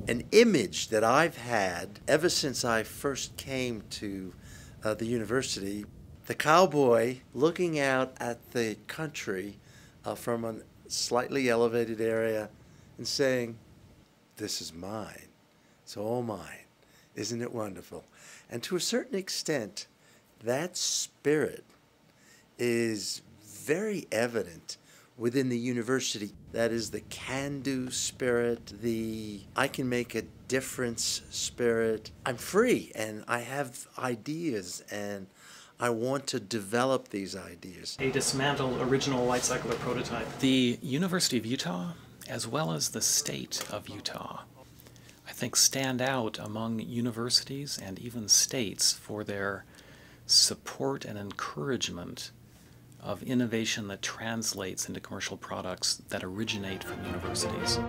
An image that I've had ever since I first came to the university, the cowboy looking out at the country from a slightly elevated area and saying, "This is mine. It's all mine. Isn't it wonderful?" And to a certain extent, that spirit is very evident within the university. That is the can-do spirit, the I can make a difference spirit. I'm free and I have ideas and I want to develop these ideas. A dismantled original light cycler prototype. The University of Utah, as well as the state of Utah, I think stand out among universities and even states for their support and encouragement of innovation that translates into commercial products that originate from universities.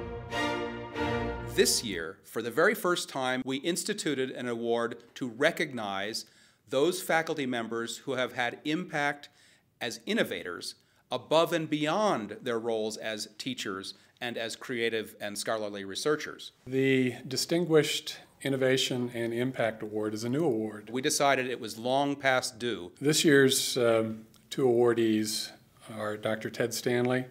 This year, for the very first time, we instituted an award to recognize those faculty members who have had impact as innovators above and beyond their roles as teachers and as creative and scholarly researchers. The Distinguished Innovation and Impact Award is a new award. We decided it was long past due. This year's two awardees are Dr. Ted Stanley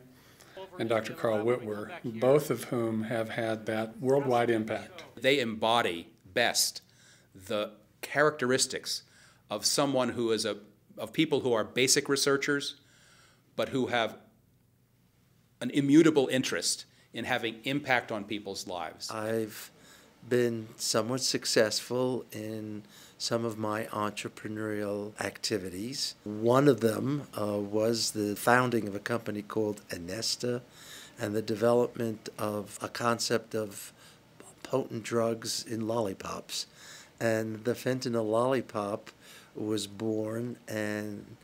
and Dr. Carl Whitwer, both of whom have had that worldwide impact. They embody best the characteristics of someone who is of people who are basic researchers, but who have an immutable interest in having impact on people's lives. I've been somewhat successful in some of my entrepreneurial activities. One of them was the founding of a company called Anesta and the development of a concept of potent drugs in lollipops. And the fentanyl lollipop was born and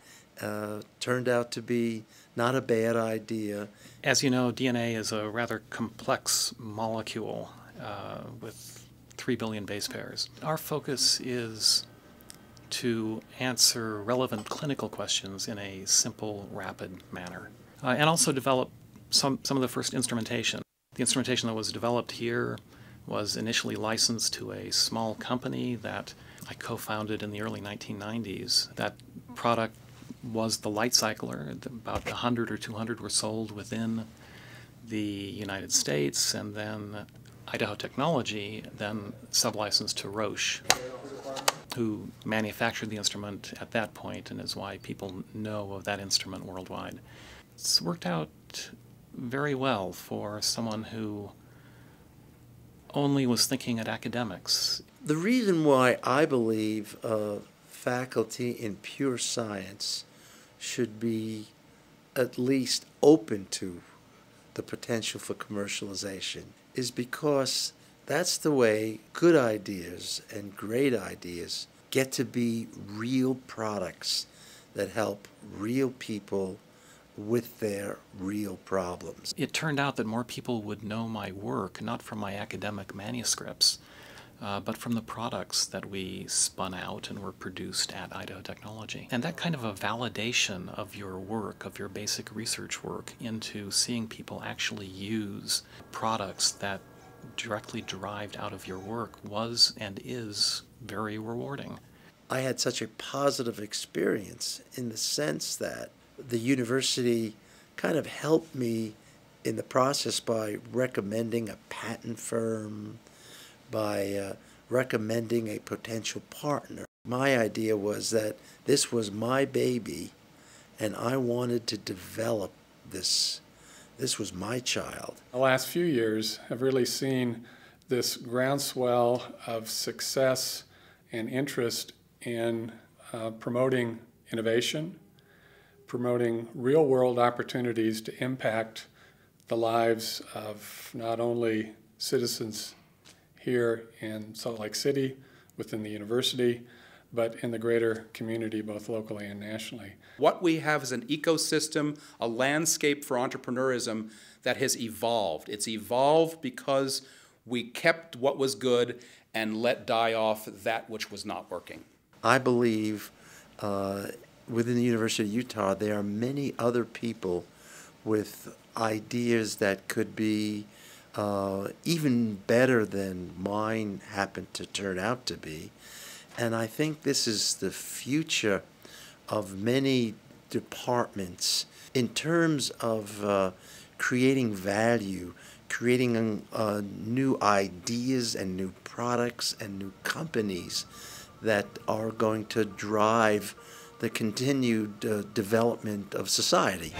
turned out to be not a bad idea. As you know, DNA is a rather complex molecule with 3 billion base pairs. Our focus is to answer relevant clinical questions in a simple, rapid manner, and also develop some of the first instrumentation. The instrumentation that was developed here was initially licensed to a small company that I co-founded in the early 1990s. That product was the light cycler. About 100 or 200 were sold within the United States, and then Idaho Technology then sublicensed to Roche, who manufactured the instrument at that point and is why people know of that instrument worldwide. It's worked out very well for someone who only was thinking at academics. The reason why I believe faculty in pure science should be at least open to the potential for commercialization is because that's the way good ideas and great ideas get to be real products that help real people with their real problems. It turned out that more people would know my work, not from my academic manuscripts, but from the products that we spun out and were produced at Idaho Technology. And that kind of a validation of your work, of your basic research work, into seeing people actually use products that directly derived out of your work was and is very rewarding. I had such a positive experience in the sense that the university kind of helped me in the process by recommending a patent firm, by recommending a potential partner. My idea was that this was my baby and I wanted to develop this. This was my child. The last few years have really seen this groundswell of success and interest in promoting innovation, promoting real-world opportunities to impact the lives of not only citizens here in Salt Lake City, within the university, but in the greater community, both locally and nationally. What we have is an ecosystem, a landscape for entrepreneurism that has evolved. It's evolved because we kept what was good and let die off that which was not working. I believe within the University of Utah there are many other people with ideas that could be even better than mine happened to turn out to be. And I think this is the future of many departments in terms of creating value, creating new ideas and new products and new companies that are going to drive the continued development of society.